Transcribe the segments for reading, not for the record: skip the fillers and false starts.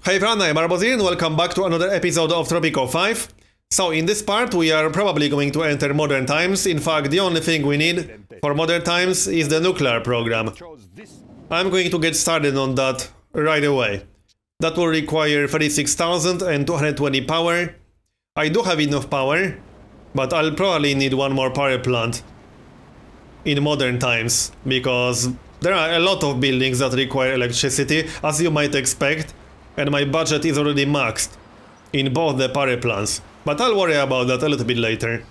Hey everyone, I'm Marbozir and welcome back to another episode of Tropico 5. So in this part we are probably going to enter modern times. In fact, the only thing we need for modern times is the nuclear program. I'm going to get started on that right away. That will require 36,220 power. I do have enough power, but I'll probably need one more power plant in modern times, because there are a lot of buildings that require electricity, as you might expect, and my budget is already maxed in both the power plants. But I'll worry about that a little bit later.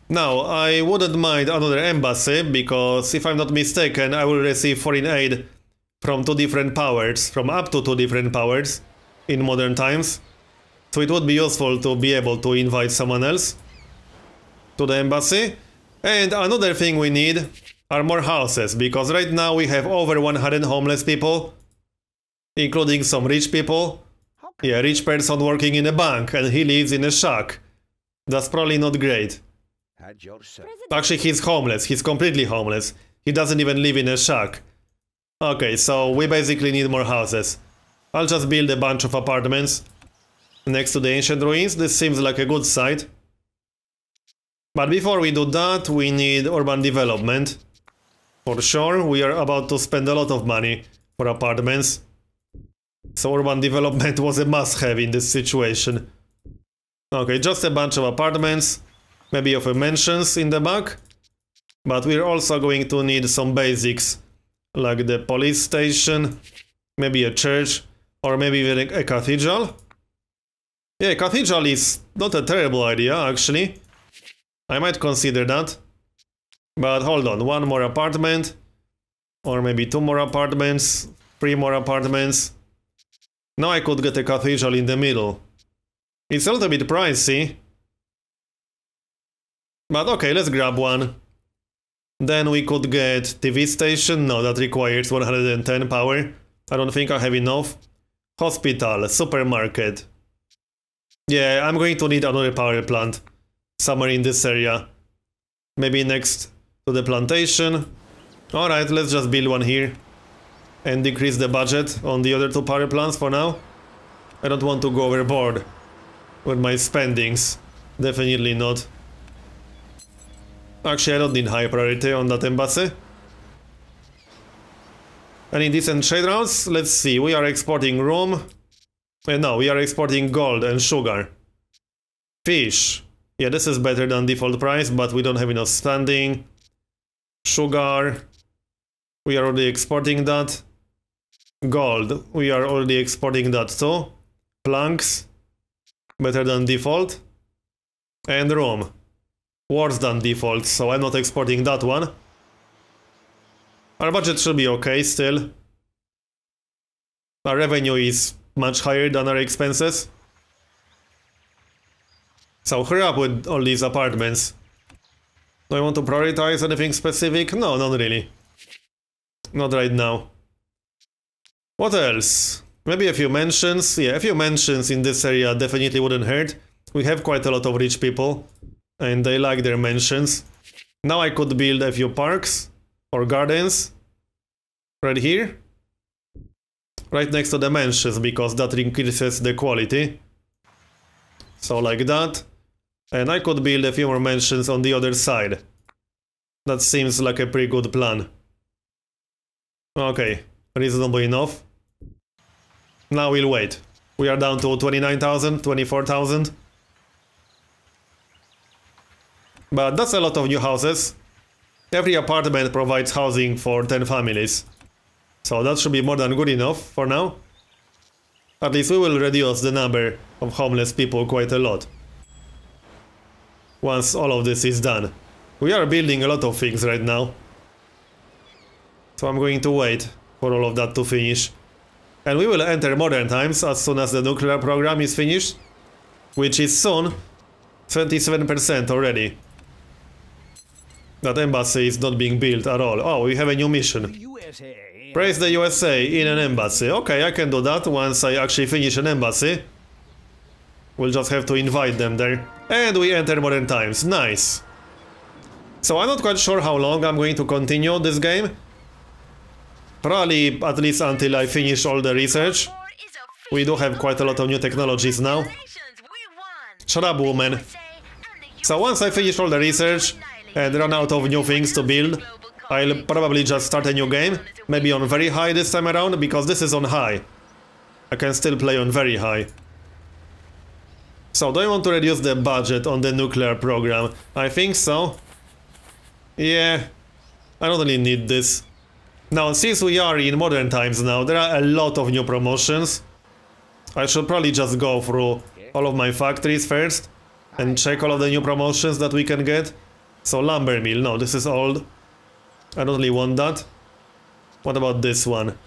Now, I wouldn't mind another embassy, because if I'm not mistaken, I will receive foreign aid from two different powers, from up to two different powers in modern times. So it would be useful to be able to invite someone else to the embassy. And another thing we need are more houses, because right now we have over 100 homeless people, including some rich people. Yeah, rich person working in a bank and he lives in a shack. That's probably not great. Actually, he's homeless. He's completely homeless. He doesn't even live in a shack. Okay, so we basically need more houses. I'll just build a bunch of apartments next to the ancient ruins. This seems like a good site. But before we do that, we need urban development. For sure, we are about to spend a lot of money for apartments. So urban development was a must-have in this situation. Okay, just a bunch of apartments, maybe of a mansions in the back. But we're also going to need some basics, like the police station, maybe a church, or maybe even a cathedral. Yeah, cathedral is not a terrible idea, actually. I might consider that. But hold on, one more apartment, or maybe two more apartments, three more apartments. Now I could get a cathedral in the middle. It's a little bit pricey. But okay, let's grab one. Then we could get TV station. No, that requires 110 power. I don't think I have enough. Hospital, supermarket. Yeah, I'm going to need another power plant somewhere in this area. Maybe next to the plantation. Alright, let's just build one here and decrease the budget on the other two power plants for now. I don't want to go overboard with my spendings. Definitely not. Actually, I don't need high priority on that embassy. Any decent trade routes? Let's see, we are exporting rum. No, we are exporting gold and sugar. Fish. Yeah, this is better than default price, but we don't have enough standing. Sugar. We are already exporting that. Gold. We are already exporting that too. Planks. Better than default. And rum. Worse than default, so I'm not exporting that one. Our budget should be okay still. Our revenue is much higher than our expenses. So hurry up with all these apartments. Do I want to prioritize anything specific? No, not really. Not right now. What else? Maybe a few mansions. Yeah, a few mansions in this area definitely wouldn't hurt. We have quite a lot of rich people, and they like their mansions. Now I could build a few parks or gardens right here, right next to the mansions, because that increases the quality. So like that. And I could build a few more mansions on the other side. That seems like a pretty good plan. Okay, reasonable enough. Now we'll wait. We are down to 29,000, 24,000. But that's a lot of new houses. Every apartment provides housing for 10 families. So that should be more than good enough for now. At least we will reduce the number of homeless people quite a lot once all of this is done. We are building a lot of things right now. So I'm going to wait for all of that to finish. And we will enter modern times as soon as the nuclear program is finished. Which is soon. 27% already. That embassy is not being built at all. Oh, we have a new mission. Praise the USA in an embassy. Okay, I can do that once I actually finish an embassy. We'll just have to invite them there. And we enter modern times. Nice. So I'm not quite sure how long I'm going to continue this game. Probably at least until I finish all the research. We do have quite a lot of new technologies now. Shut up, woman. So once I finish all the research and run out of new things to build, I'll probably just start a new game. Maybe on very high this time around, because this is on high. I can still play on very high. So do I want to reduce the budget on the nuclear program? I think so. Yeah, I don't really need this. Now, since we are in modern times now, there are a lot of new promotions. I should probably just go through all of my factories first and check all of the new promotions that we can get. So lumber mill, no, this is old. I don't really want that. What about this one?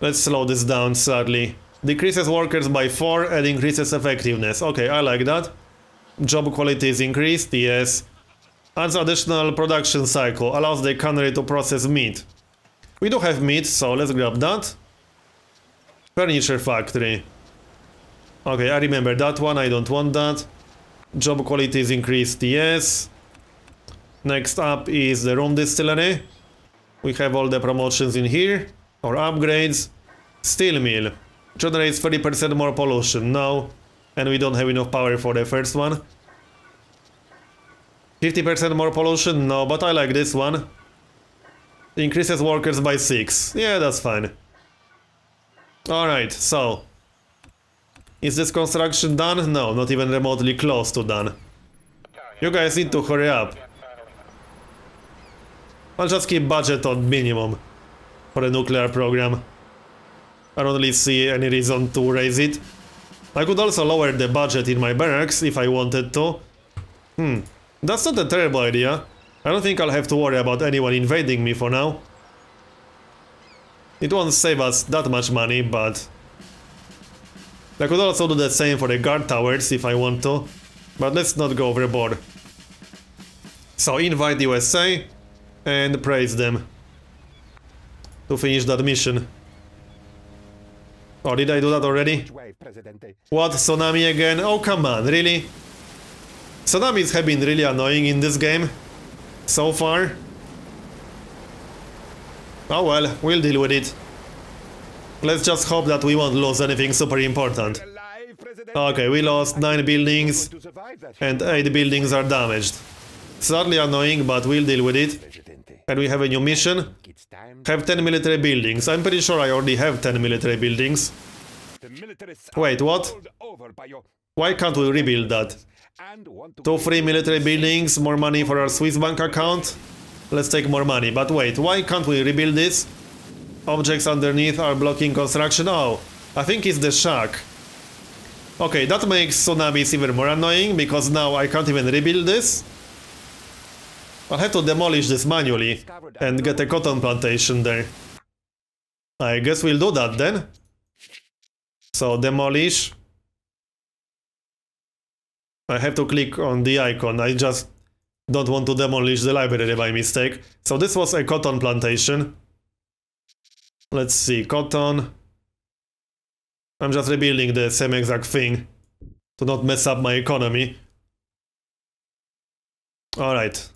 Let's slow this down slightly. Decreases workers by 4 and increases effectiveness. Okay, I like that. Job quality is increased, yes. Adds additional production cycle, allows the cannery to process meat. We do have meat, so let's grab that. Furniture factory. Okay, I remember that one, I don't want that. Job quality is increased, yes. Next up is the rum distillery. We have all the promotions in here, or upgrades. Steel mill. Generates 30% more pollution, no. And we don't have enough power for the first one. 50% more pollution, no, but I like this one. Increases workers by 6. Yeah, that's fine. Alright, so. Is this construction done? No, not even remotely close to done. You guys need to hurry up. I'll just keep budget on minimum for the nuclear program. I don't really see any reason to raise it. I could also lower the budget in my barracks if I wanted to. That's not a terrible idea. I don't think I'll have to worry about anyone invading me for now. It won't save us that much money, but... I could also do the same for the guard towers if I want to. But let's not go overboard. So invite USA and praise them to finish that mission. Oh, did I do that already? What, Tsunami again? Oh, come on, really? Tsunamis have been really annoying in this game so far. Oh well, we'll deal with it. Let's just hope that we won't lose anything super important. Okay, we lost 9 buildings and 8 buildings are damaged. Slightly annoying, but we'll deal with it. And we have a new mission. Have 10 military buildings. I'm pretty sure I already have 10 military buildings. Wait, what? Why can't we rebuild that? 2 free military buildings, more money for our Swiss bank account. Let's take more money. But wait, why can't we rebuild this? Objects underneath are blocking construction. Oh, I think it's the shack. Okay, that makes Tsunamis even more annoying, because now I can't even rebuild this. I'll have to demolish this manually and get a cotton plantation there. I guess we'll do that then. So demolish. I have to click on the icon. I just don't want to demolish the library by mistake. So this was a cotton plantation. Let's see, cotton. I'm just rebuilding the same exact thing to not mess up my economy. Alright.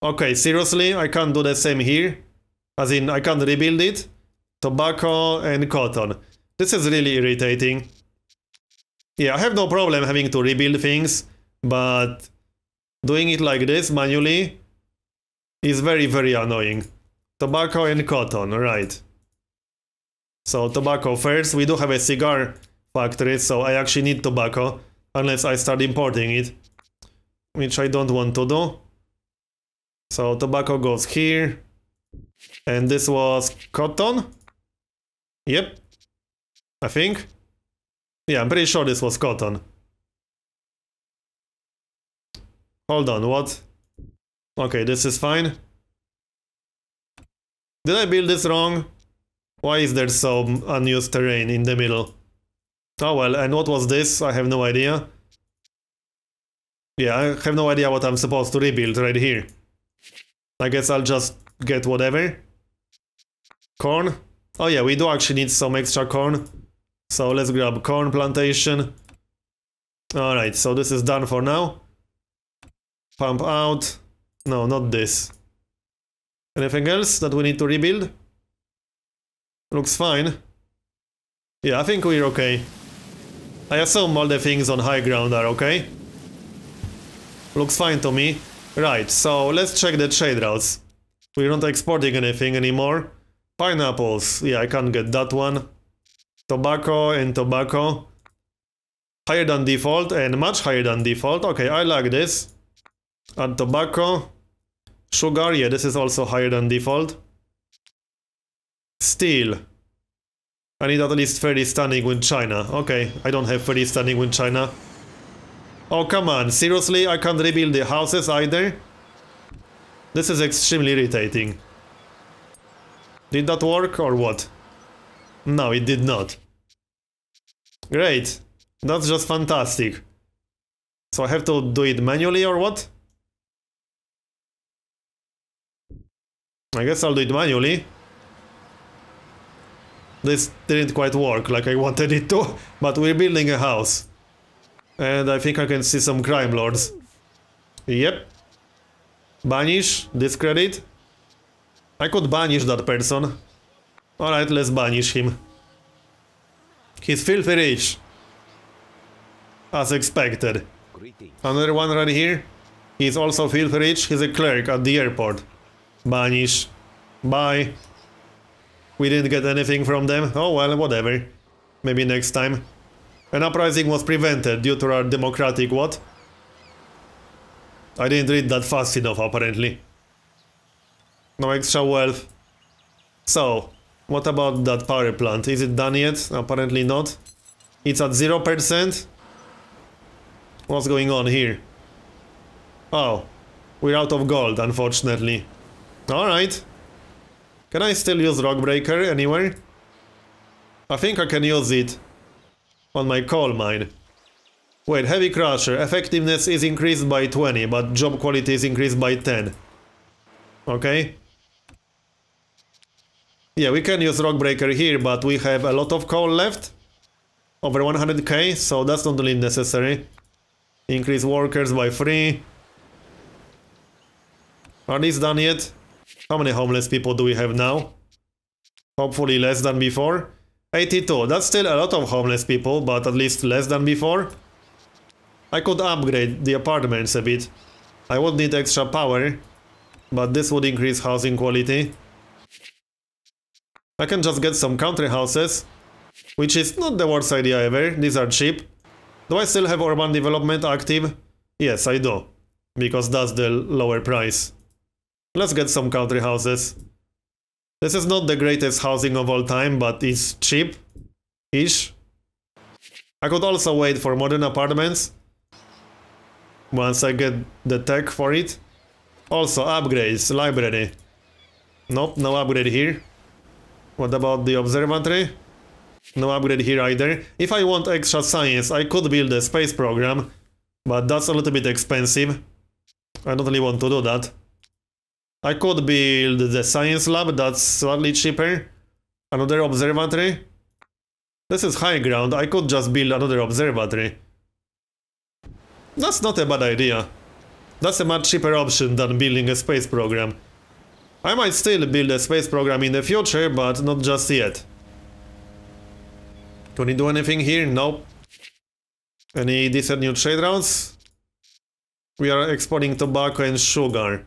Okay, seriously, I can't do the same here. As in, I can't rebuild it. Tobacco and cotton. This is really irritating. Yeah, I have no problem having to rebuild things, but doing it like this manually is very, very annoying. Tobacco and cotton, right. So tobacco first. We do have a cigar factory, so I actually need tobacco, unless I start importing it, which I don't want to do. So tobacco goes here, and this was cotton? Yep, I think. Yeah, I'm pretty sure this was cotton. Hold on, what? Okay, this is fine. Did I build this wrong? Why is there some unused terrain in the middle? Oh well, and what was this? I have no idea. Yeah, I have no idea what I'm supposed to rebuild right here. I guess I'll just get whatever. Corn? Oh yeah, we do actually need some extra corn. So let's grab corn plantation. Alright, so this is done for now. Pump out. No, not this. Anything else that we need to rebuild? Looks fine. Yeah, I think we're okay. I assume all the things on high ground are okay. Looks fine to me. Right, so let's check the trade routes. We're not exporting anything anymore. Pineapples, yeah, I can't get that one. Tobacco and tobacco. Higher than default and much higher than default. Okay, I like this. Add tobacco. Sugar, yeah, this is also higher than default. Steel. I need at least 30 standing with China. Okay, I don't have 30 standing with China. Oh, come on, seriously? I can't rebuild the houses either? This is extremely irritating. Did that work or what? No, it did not. Great. That's just fantastic. So I have to do it manually or what? I guess I'll do it manually. This didn't quite work like I wanted it to, but we're building a house. And I think I can see some crime lords. Yep. Banish, discredit. I could banish that person. Alright, let's banish him. He's filthy rich. As expected. Another one right here. He's also filthy rich. He's a clerk at the airport. Banish. Bye. We didn't get anything from them. Oh well, whatever. Maybe next time. An uprising was prevented due to our democratic what? I didn't read that fast enough apparently. No extra wealth. So, what about that power plant? Is it done yet? Apparently not. It's at 0%. What's going on here? Oh, we're out of gold, unfortunately. Alright. Can I still use Rockbreaker anywhere? I think I can use it on my coal mine. Wait, Heavy Crusher. Effectiveness is increased by 20, but job quality is increased by 10. Okay. Yeah, we can use Rockbreaker here, but we have a lot of coal left. Over 100k, so that's not really necessary. Increase workers by 3. Are these done yet? How many homeless people do we have now? Hopefully less than before. 82, that's still a lot of homeless people, but at least less than before. I could upgrade the apartments a bit. I would need extra power, but this would increase housing quality. I can just get some country houses, which is not the worst idea ever. These are cheap. Do I still have urban development active? Yes, I do, because that's the lower price. Let's get some country houses. This is not the greatest housing of all time, but it's cheap-ish. I could also wait for modern apartments once I get the tech for it. Also, upgrades, library. Nope, no upgrade here. What about the observatory? No upgrade here either. If I want extra science, I could build a space program, but that's a little bit expensive. I don't really want to do that. I could build the science lab, that's slightly cheaper. Another observatory. This is high ground, I could just build another observatory. That's not a bad idea. That's a much cheaper option than building a space program. I might still build a space program in the future, but not just yet. Can we do anything here? Nope. Any decent new trade routes? We are exporting tobacco and sugar.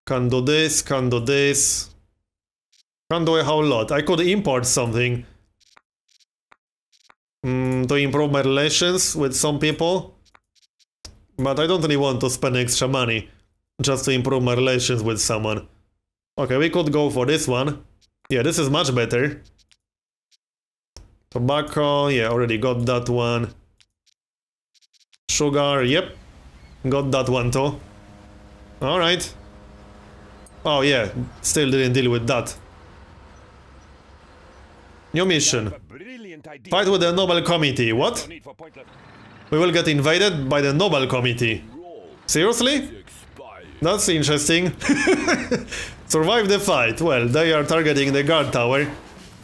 Can do this, can do this. Can't do a whole lot. I could import something. To improve my relations with some people. But I don't really want to spend extra money just to improve my relations with someone. Okay, we could go for this one. Yeah, this is much better. Tobacco, yeah, already got that one. Sugar, yep. Got that one too. Alright. Oh yeah, still didn't deal with that. New mission. Fight with the Nobel Committee. What? We will get invaded by the Nobel Committee. Seriously? That's interesting. Survive the fight. Well, they are targeting the guard tower,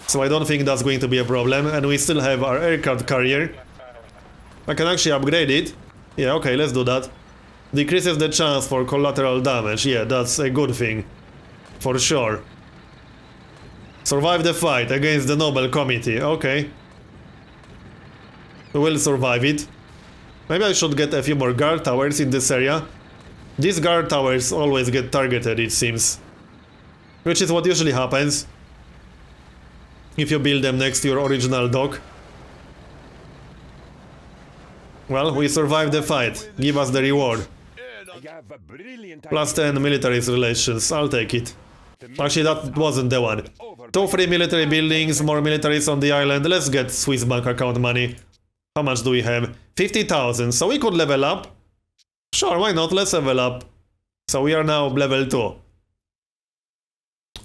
so I don't think that's going to be a problem. And we still have our aircraft carrier. I can actually upgrade it. Yeah, okay, let's do that. Decreases the chance for collateral damage. Yeah, that's a good thing. For sure. Survive the fight against the Nobel Committee. Okay. We will survive it. Maybe I should get a few more guard towers in this area. These guard towers always get targeted, it seems. Which is what usually happens if you build them next to your original dock. Well, we survived the fight. Give us the reward. Plus 10 military relations. I'll take it. Actually, that wasn't the one. 2 free military buildings, more militaries on the island. Let's get Swiss bank account money. How much do we have? 50,000. So we could level up. Sure, why not? Let's level up. So we are now level 2.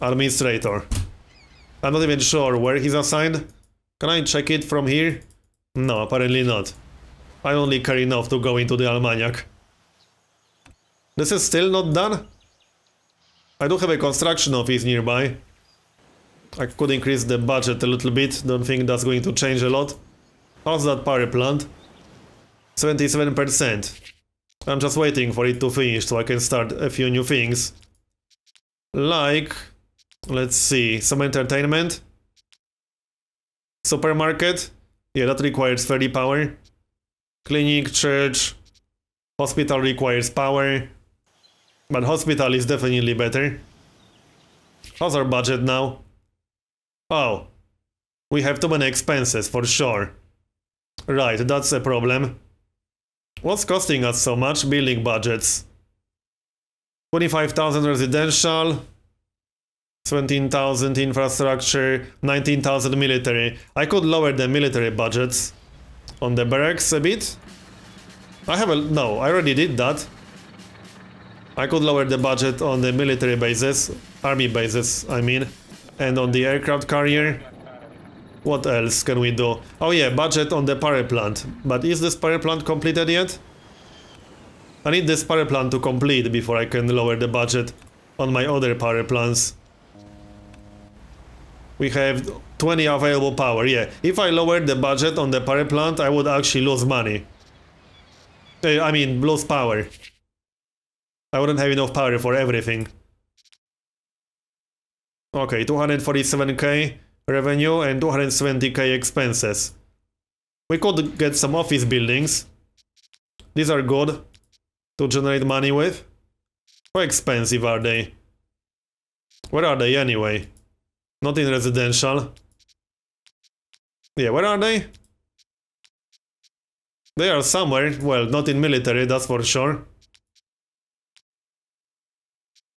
Administrator. I'm not even sure where he's assigned. Can I check it from here? No, apparently not. I only care enough to go into the Almanac. This is still not done? I do have a construction office nearby. I could increase the budget a little bit. Don't think that's going to change a lot. How's that power plant? 77%. I'm just waiting for it to finish so I can start a few new things. Like... let's see, some entertainment. Supermarket. Yeah, that requires 30 power. Clinic, church. Hospital requires power. But hospital is definitely better. How's our budget now? Oh. We have too many expenses, for sure. Right, that's a problem. What's costing us so much? Building budgets. 25,000 residential. 17,000 infrastructure, 19,000 military. I could lower the military budgets on the barracks a bit. No, I already did that. I could lower the budget on the military bases, army bases, I mean, and on the aircraft carrier. What else can we do? Oh yeah, budget on the power plant. But is this power plant completed yet? I need this power plant to complete before I can lower the budget on my other power plants. We have 20 available power, yeah. If I lowered the budget on the power plant, I would actually lose money. I mean, lose power. I wouldn't have enough power for everything. Okay, 247k revenue and 270k expenses. We could get some office buildings. These are good to generate money with. How expensive are they? Where are they anyway? Not in residential. Yeah, where are they? They are somewhere. Well, not in military, that's for sure.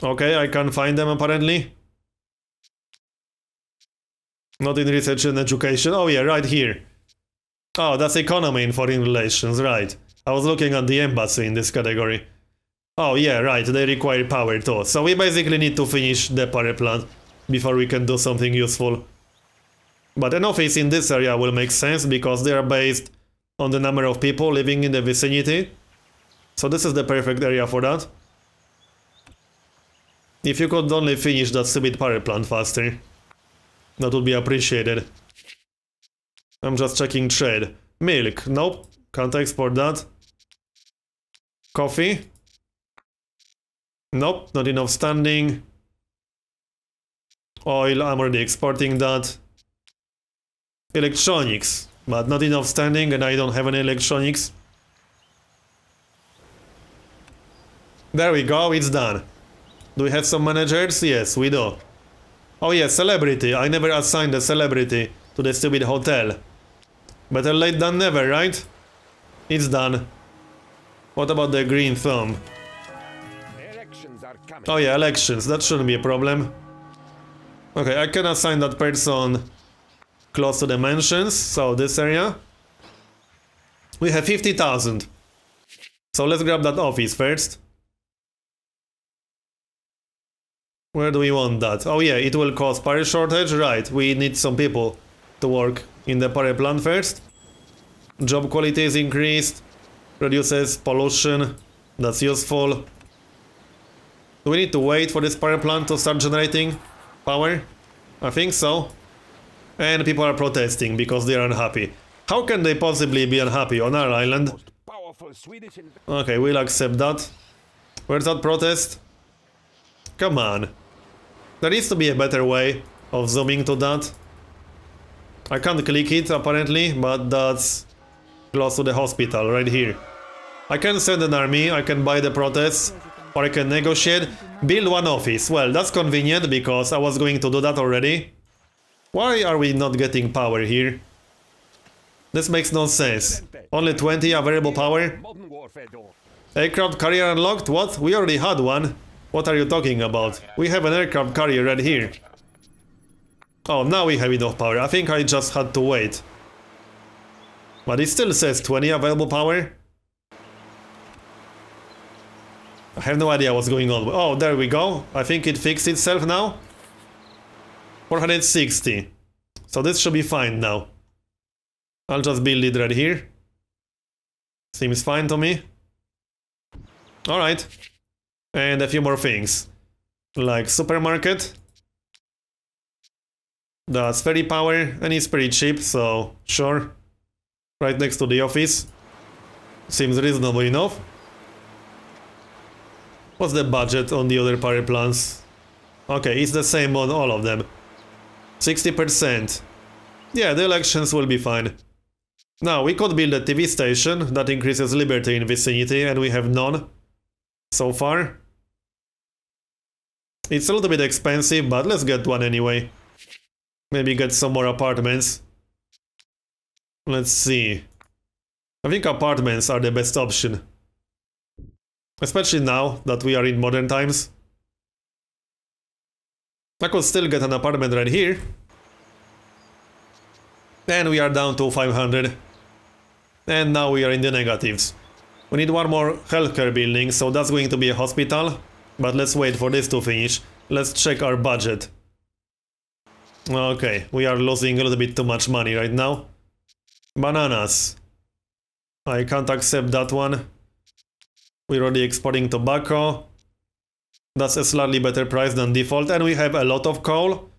Okay, I can't find them apparently. Not in research and education. Oh yeah, right here. Oh, that's economy and foreign relations, right. I was looking at the embassy in this category. Oh yeah, right, they require power too. So we basically need to finish the power plant before we can do something useful. But an office in this area will make sense because they are based on the number of people living in the vicinity. So this is the perfect area for that. If you could only finish that stupid power plant faster, that would be appreciated. I'm just checking trade. Milk, nope, can't export that. Coffee? Nope, not enough standing. Oil, I'm already exporting that. Electronics, but not enough standing and I don't have any electronics. There we go, it's done. Do we have some managers? Yes, we do. Oh yeah, celebrity. I never assigned a celebrity to the stupid hotel. Better late than never, right? It's done. What about the green thumb? Oh yeah, elections. That shouldn't be a problem. Okay, I can assign that person close to the mansions, so this area. We have 50,000. So let's grab that office first. Where do we want that? Oh yeah, it will cause power shortage, right. We need some people to work in the power plant first. Job quality is increased. Reduces pollution. That's useful. Do we need to wait for this power plant to start generating power? I think so. And people are protesting because they are unhappy. How can they possibly be unhappy on our island? Okay, we'll accept that. Where's that protest? Come on. There needs to be a better way of zooming to that. I can't click it apparently, but that's close to the hospital right here. I can send an army, I can buy the protests, or I can negotiate, build one office. Well, that's convenient because I was going to do that already. Why are we not getting power here? This makes no sense. Only 20 available power? Aircraft carrier unlocked? What? We already had one. What are you talking about? We have an aircraft carrier right here. Oh, now we have enough power. I think I just had to wait. But it still says 20 available power. I have no idea what's going on. Oh, there we go. I think it fixed itself now. 460. So this should be fine now. I'll just build it right here. Seems fine to me. Alright. And a few more things. Like supermarket. That's ferry power and it's pretty cheap, so sure. Right next to the office. Seems reasonable enough. What's the budget on the other power plants? Okay, it's the same on all of them. 60%. Yeah, the elections will be fine. Now, we could build a TV station that increases liberty in vicinity, and we have none so far. It's a little bit expensive, but let's get one anyway. Maybe get some more apartments. Let's see. I think apartments are the best option. Especially now that we are in modern times. I could still get an apartment right here. And we are down to 500. And now we are in the negatives. We need one more healthcare building, so that's going to be a hospital. But let's wait for this to finish. Let's check our budget. Okay, we are losing a little bit too much money right now. Bananas. I can't accept that one. We're already exporting tobacco. That's a slightly better price than default. And we have a lot of coal.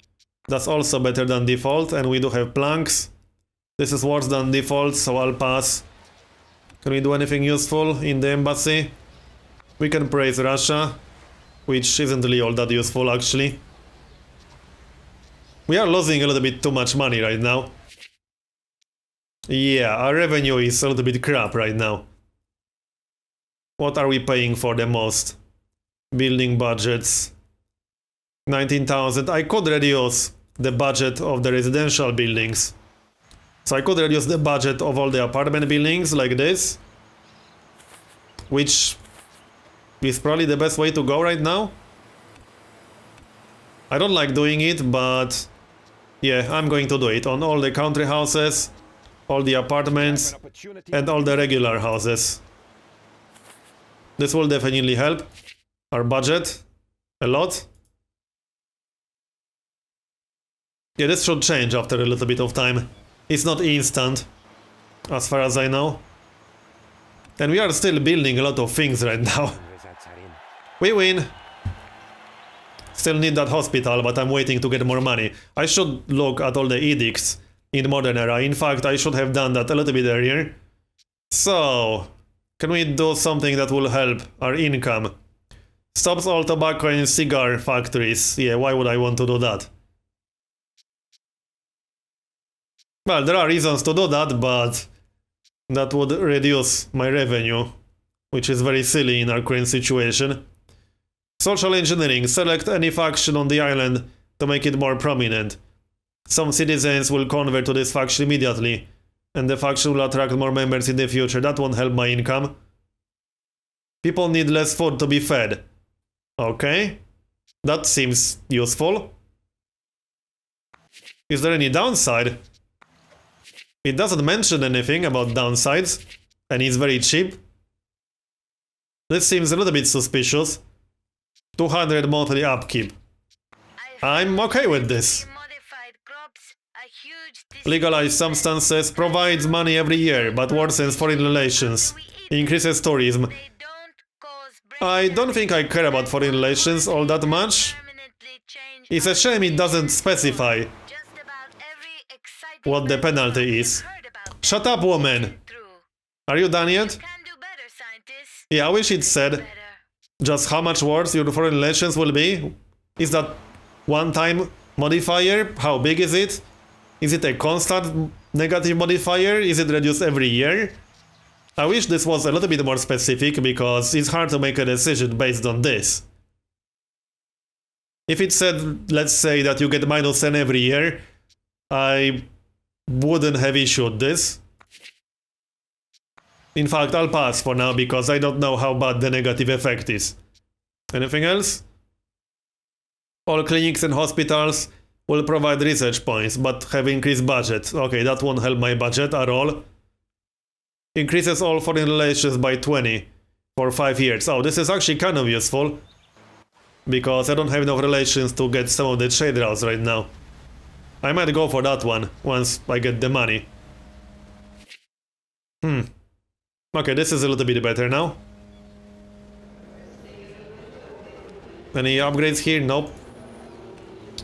That's also better than default. And we do have planks. This is worse than default, so I'll pass. Can we do anything useful in the embassy? We can praise Russia, which isn't really all that useful actually. We are losing a little bit too much money right now. Yeah, our revenue is a little bit crap right now. What are we paying for the most? Building budgets. 19,000. I could reduce the budget of the residential buildings. So I could reduce the budget of all the apartment buildings like this. Which is probably the best way to go right now. I don't like doing it, but yeah, I'm going to do it on all the country houses, all the apartments, and all the regular houses. This will definitely help our budget a lot. Yeah, this should change after a little bit of time. It's not instant, as far as I know. And we are still building a lot of things right now. We win! Still need that hospital, but I'm waiting to get more money. I should look at all the edicts in modern era. In fact, I should have done that a little bit earlier. So, can we do something that will help our income? Stops all tobacco and cigar factories. Yeah, why would I want to do that? Well, there are reasons to do that, but that would reduce my revenue, which is very silly in our current situation. Social engineering. Select any faction on the island to make it more prominent. Some citizens will convert to this faction immediately, and the faction will attract more members in the future. That won't help my income. People need less food to be fed. Okay, that seems useful. Is there any downside? It doesn't mention anything about downsides, and it's very cheap. This seems a little bit suspicious. 200 monthly upkeep. I'm okay with this. Legalized substances provides money every year, but worsens foreign relations. Increases tourism. I don't think I care about foreign relations all that much. It's a shame it doesn't specify what the penalty is. Shut up, woman! Are you done yet? Yeah, I wish it said just how much worse your foreign relations will be. Is that one time Modifier, how big is it? Is it a constant negative modifier? Is it reduced every year? I wish this was a little bit more specific, because it's hard to make a decision based on this. If it said, let's say, that you get -10 every year, I wouldn't have issued this. In fact, I'll pass for now, because I don't know how bad the negative effect is. Anything else? All clinics and hospitals will provide research points, but have increased budget. Okay, that won't help my budget at all. Increases all foreign relations by 20 for 5 years. Oh, this is actually kind of useful, because I don't have enough relations to get some of the trade routes right now. I might go for that one once I get the money. Okay, this is a little bit better now. Any upgrades here? Nope.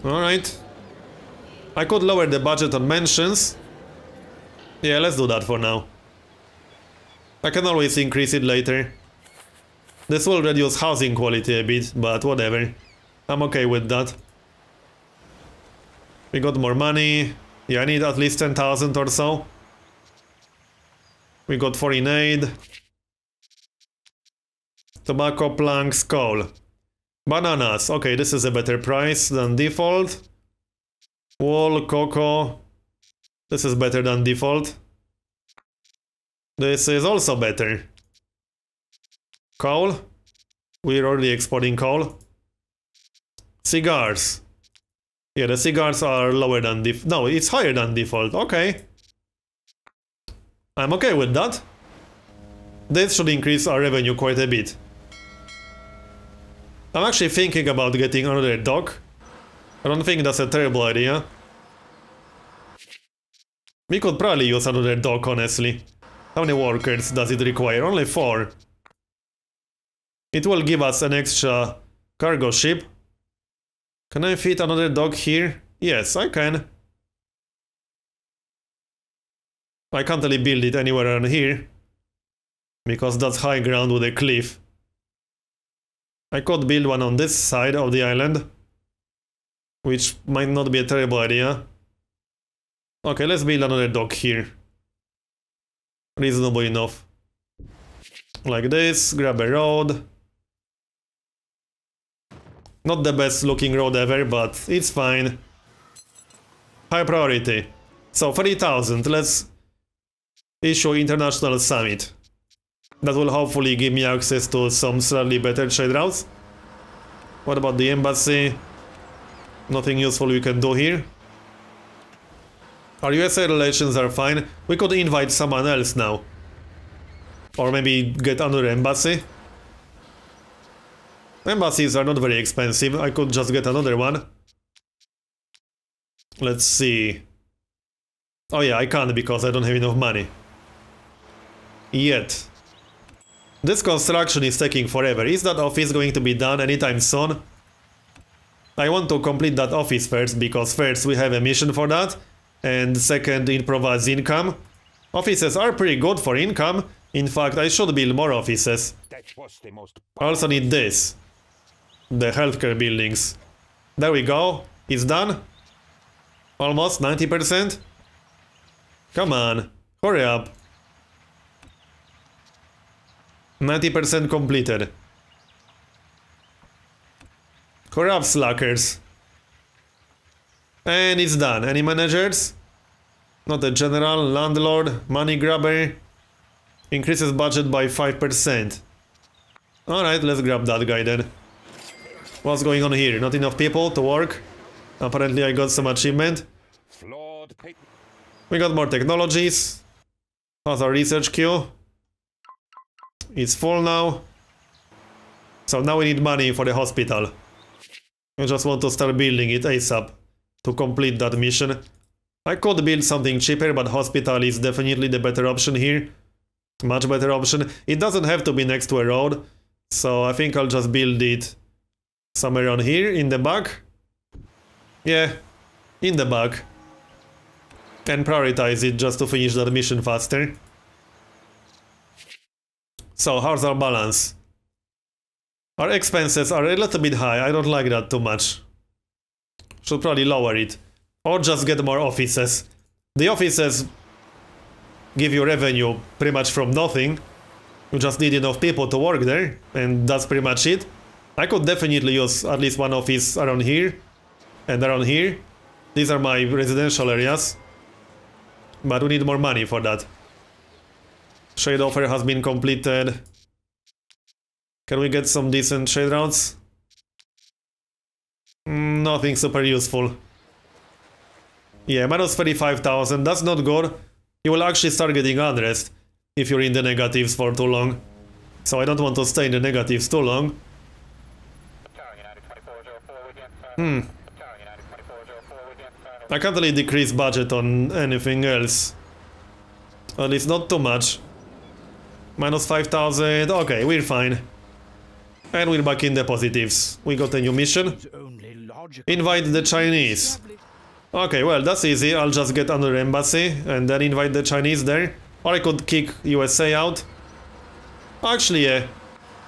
Alright. I could lower the budget on mentions. Yeah, let's do that for now. I can always increase it later. This will reduce housing quality a bit, but whatever. I'm okay with that. We got more money. Yeah, I need at least 10,000 or so. We got foreign aid. Tobacco, planks, coal. Bananas. Okay, this is a better price than default. Wool, cocoa. This is better than default. This is also better. Coal. We're already exporting coal. Cigars. Yeah, the cigars are lower than no, it's higher than default. Okay. I'm okay with that. This should increase our revenue quite a bit. I'm actually thinking about getting another dock. I don't think that's a terrible idea. We could probably use another dock, honestly. How many workers does it require? Only 4. It will give us an extra cargo ship. Can I fit another dock here? Yes, I can. I can't really build it anywhere around here, because that's high ground with a cliff. I could build one on this side of the island, which might not be a terrible idea. Okay, let's build another dock here. Reasonable enough. Like this, grab a road. Not the best looking road ever, but it's fine. High priority. So 30,000, let's issue international summit. That will hopefully give me access to some slightly better trade routes. What about the embassy? Nothing useful we can do here. Our USA relations are fine. We could invite someone else now. Or maybe get another embassy. Embassies are not very expensive. I could just get another one. Let's see. Oh yeah, I can't because I don't have enough money. Yet. This construction is taking forever. Is that office going to be done anytime soon? I want to complete that office first, because first we have a mission for that, and second it provides income. Offices are pretty good for income. In fact, I should build more offices. I also need this. The healthcare buildings. There we go. It's done. Almost 90%. Come on. Hurry up. 90% completed. Hurry up, slackers. And it's done. Any managers? Not a general, landlord, money grabber. Increases budget by 5%. Alright, let's grab that guy then. What's going on here? Not enough people to work? Apparently I got some achievement. We got more technologies. How's our research queue? It's full now. So now we need money for the hospital. I just want to start building it ASAP to complete that mission. I could build something cheaper, but hospital is definitely the better option here. Much better option. It doesn't have to be next to a road, so I think I'll just build it somewhere around here in the back. Yeah, in the back. And prioritize it just to finish that mission faster. So, how's our balance? Our expenses are a little bit high, I don't like that too much. Should probably lower it. Or just get more offices. The offices give you revenue pretty much from nothing. You just need enough people to work there, and that's pretty much it. I could definitely use at least one office around here and around here. These are my residential areas. But we need more money for that. Trade offer has been completed. Can we get some decent trade routes? Nothing super useful. Yeah, minus 35,000, that's not good. You will actually start getting unrest if you're in the negatives for too long. So I don't want to stay in the negatives too long. I can't really decrease budget on anything else. At least not too much. Minus 5,000, okay, we're fine. And we're back in the positives. We got a new mission. Invite the Chinese. Okay, well, that's easy. I'll just get another embassy and then invite the Chinese there. Or I could kick USA out. Actually, yeah.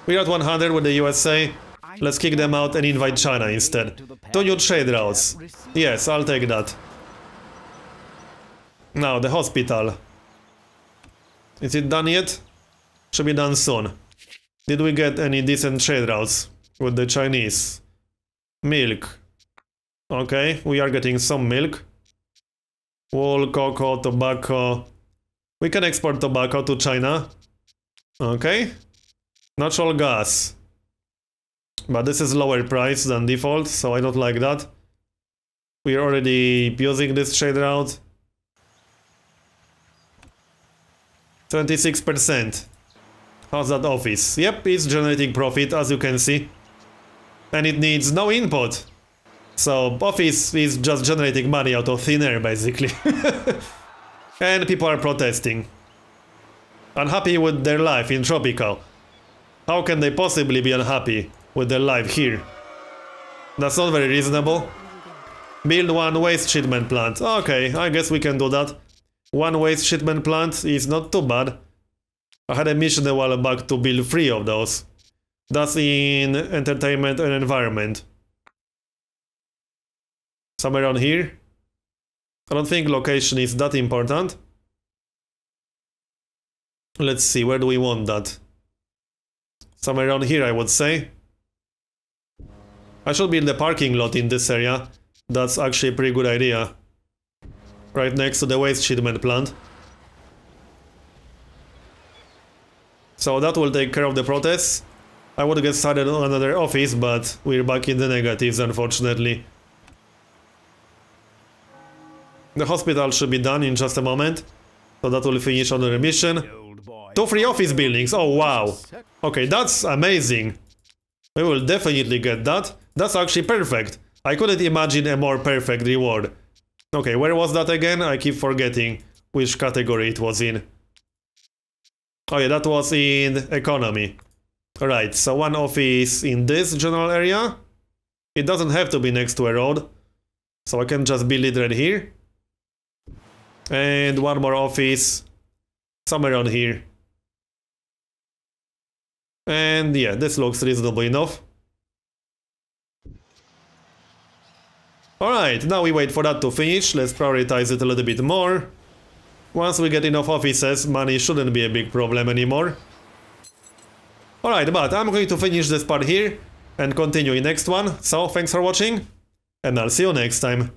We're at 100 with the USA. Let's kick them out and invite China instead. 2 new trade routes. Yes, I'll take that. Now, the hospital. Is it done yet? Should be done soon. Did we get any decent trade routes with the Chinese? Milk. Okay, we are getting some milk. Wool, cocoa, tobacco. We can export tobacco to China. Okay. Natural gas. But this is lower price than default, so I don't like that. We are already using this trade route. 26%. How's that office? Yep, it's generating profit, as you can see. And it needs no input. So, office is just generating money out of thin air, basically. And people are protesting. Unhappy with their life in Tropico. How can they possibly be unhappy with their life here? That's not very reasonable. Build 1 waste treatment plant. Okay, I guess we can do that. 1 waste treatment plant is not too bad. I had a mission a while back to build 3 of those. That's in entertainment and environment. Somewhere around here. I don't think location is that important. Let's see, where do we want that? Somewhere around here, I would say. I should build a parking lot in this area. That's actually a pretty good idea. Right next to the waste treatment plant. So that will take care of the protests. I would get started on another office, but we're back in the negatives, unfortunately. The hospital should be done in just a moment. So that will finish on the mission. 2 free office buildings, oh wow. Okay, that's amazing. We will definitely get that. That's actually perfect. I couldn't imagine a more perfect reward. Okay, where was that again? I keep forgetting which category it was in. Oh yeah, that was in economy. Alright, so 1 office in this general area. It doesn't have to be next to a road. So I can just build it right here. And 1 more office somewhere around here. And yeah, this looks reasonable enough. Alright, now we wait for that to finish. Let's prioritize it a little bit more. Once we get enough offices, money shouldn't be a big problem anymore. Alright, but I'm going to finish this part here and continue in next one. So, thanks for watching, and I'll see you next time.